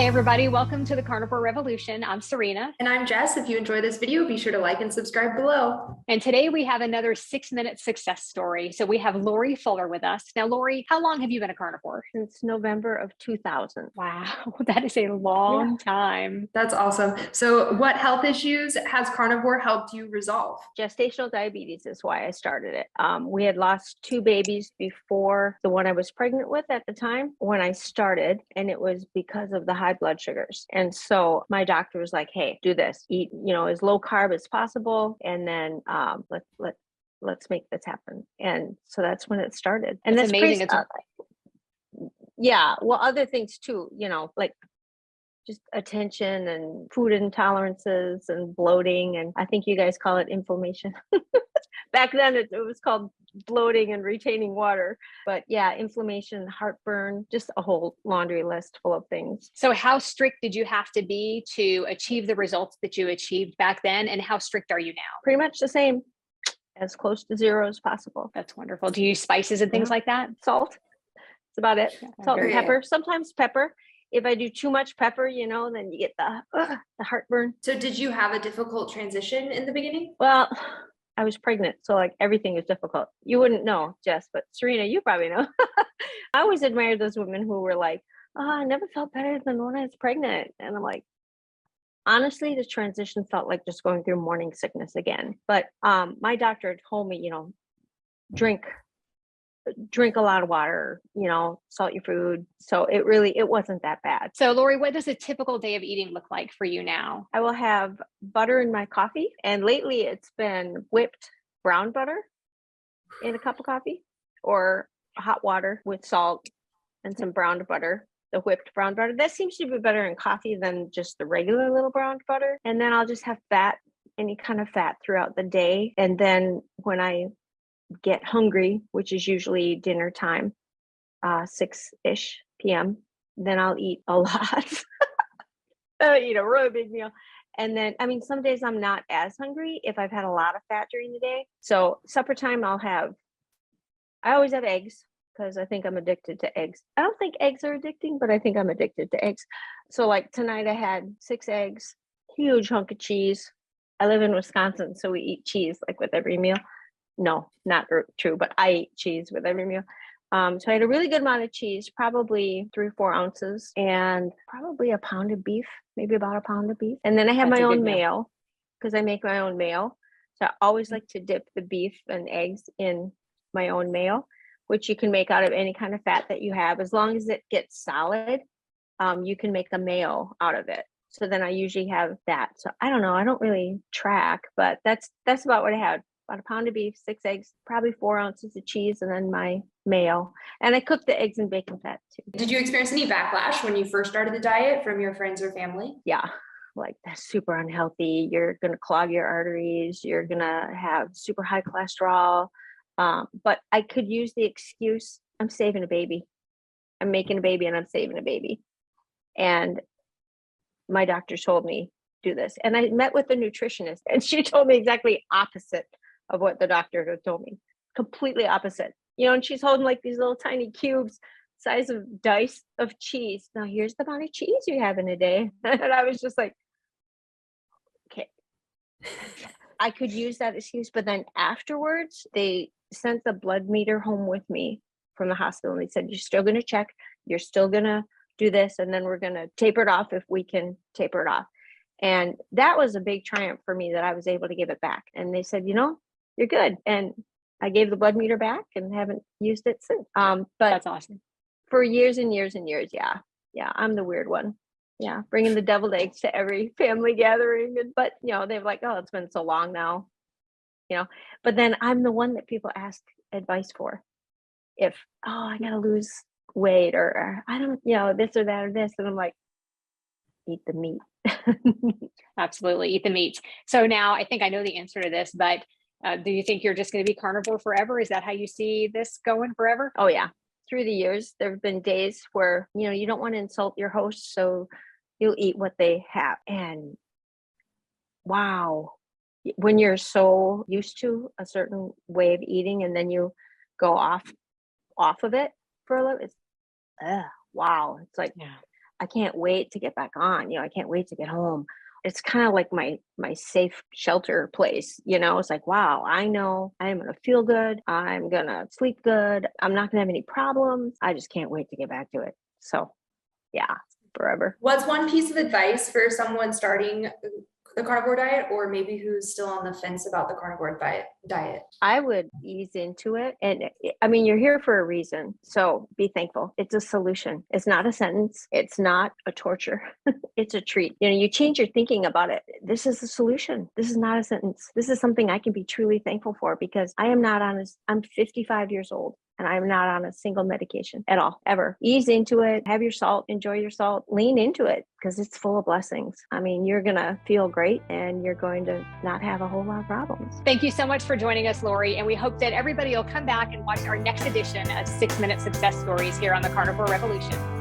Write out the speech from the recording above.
Hey everybody, welcome to the Carnivore Revolution. I'm Serena. And I'm Jess. If you enjoy this video, be sure to like and subscribe below. And today we have another 6-minute success story. So we have Lori Fuller with us. Now, Lori, how long have you been a carnivore? Since November of 2000. Wow, that is a long time. That's awesome. So what health issues has carnivore helped you resolve? Gestational diabetes is why I started it. We had lost 2 babies before the one I was pregnant with at the time when I started, and it was because of the high blood sugars. And so my doctor was like, hey, do this, eat, as low carb as possible. And then let's make this happen. And so that's when it started. And that's amazing. Yeah. Well, other things too, like just attention and food intolerances and bloating. And I think you guys call it inflammation. Back then it was called bloating and retaining water. But yeah, inflammation, heartburn, just a whole laundry list full of things. So how strict did you have to be to achieve the results that you achieved back then? And how strict are you now? Pretty much the same, as close to zero as possible. That's wonderful. Do you use spices and things like that? Salt. That's about it. Salt and pepper. Sometimes pepper. If I do too much pepper, then you get the heartburn. So did you have a difficult transition in the beginning? Well, I was pregnant, so like everything is difficult. You wouldn't know, Jess, but Serena, you probably know. I always admired those women who were like, I never felt better than when I was pregnant. And I'm like, honestly, the transition felt like just going through morning sickness again. But my doctor told me, drink a lot of water, salt your food. So it wasn't that bad. So Lori, what does a typical day of eating look like for you now? I will have butter in my coffee. And lately it's been whipped brown butter in a cup of coffee, or hot water with salt and some browned butter, the whipped brown butter. That seems to be better in coffee than just the regular little browned butter. And then I'll just have fat, any kind of fat throughout the day. And then when I get hungry, which is usually dinner time, 6-ish p.m., then I'll eat a lot. I'll eat a really big meal. And then, some days I'm not as hungry if I've had a lot of fat during the day. So supper time, I always have eggs because I think I'm addicted to eggs. I don't think eggs are addicting, but I think I'm addicted to eggs. So like tonight I had 6 eggs, huge hunk of cheese. I live in Wisconsin, so we eat cheese like with every meal. No, not true, but I eat cheese with every meal. So I had a really good amount of cheese, probably 3 or 4 ounces, and probably a pound of beef, maybe about a pound of beef. And then I have my own mayo because I make my own mayo. So I always like to dip the beef and eggs in my own mayo, which you can make out of any kind of fat that you have. As long as it gets solid, you can make a mayo out of it. So then I usually have that. So I don't know. I don't really track, but that's about what I had. About a pound of beef, 6 eggs, probably 4 ounces of cheese, and then my mayo. And I cook the eggs in bacon fat too. Did you experience any backlash when you first started the diet from your friends or family? Yeah, like that's super unhealthy. You're going to clog your arteries. You're going to have super high cholesterol. But I could use the excuse, I'm saving a baby. I'm making a baby and I'm saving a baby. And my doctor told me, do this. And I met with the nutritionist and she told me exactly opposite of what the doctor had told me. Completely opposite. And she's holding like these little tiny cubes size of dice of cheese. Now here's the amount of cheese you have in a day. And I was just like, okay. I could use that excuse, but then afterwards they sent the blood meter home with me from the hospital. And they said, you're still going to check. You're still going to do this. And then we're going to taper it off if we can taper it off. And that was a big triumph for me that I was able to give it back. And they said, you're good. And I gave the blood meter back and haven't used it since. But that's awesome. For years and years and years. Yeah. Yeah. I'm the weird one. Yeah. Bringing the deviled eggs to every family gathering. But, they're like, oh, it's been so long now, but then I'm the one that people ask advice for. If, I got to lose weight or I don't, this or that or this. And I'm like, eat the meat. Absolutely. Eat the meat. So now I think I know the answer to this, but do you think you're just going to be carnivore forever? Is that how you see this going forever? Oh yeah. Through the years, there have been days where, you don't want to insult your host. So you'll eat what they have. And wow, when you're so used to a certain way of eating and then you go off of it for a little, it's wow. It's like, I can't wait to get back on. I can't wait to get home. It's kind of like my safe shelter place. It's like, wow, I know I'm going to feel good. I'm going to sleep good. I'm not going to have any problems. I just can't wait to get back to it. So yeah, forever. What's one piece of advice for someone starting the carnivore diet, or maybe who's still on the fence about the carnivore diet? I would ease into it. And I mean, you're here for a reason. So be thankful. It's a solution. It's not a sentence. It's not a torture. It's a treat. You change your thinking about it. This is a solution. This is not a sentence. This is something I can be truly thankful for, because I'm 55 years old. And I'm not on a single medication at all, ever. Ease into it, have your salt, enjoy your salt, lean into it, because it's full of blessings. I mean, you're going to feel great and you're going to not have a whole lot of problems. Thank you so much for joining us, Lori. And we hope that everybody will come back and watch our next edition of 6-Minute Success Stories here on the Carnivore Revolution.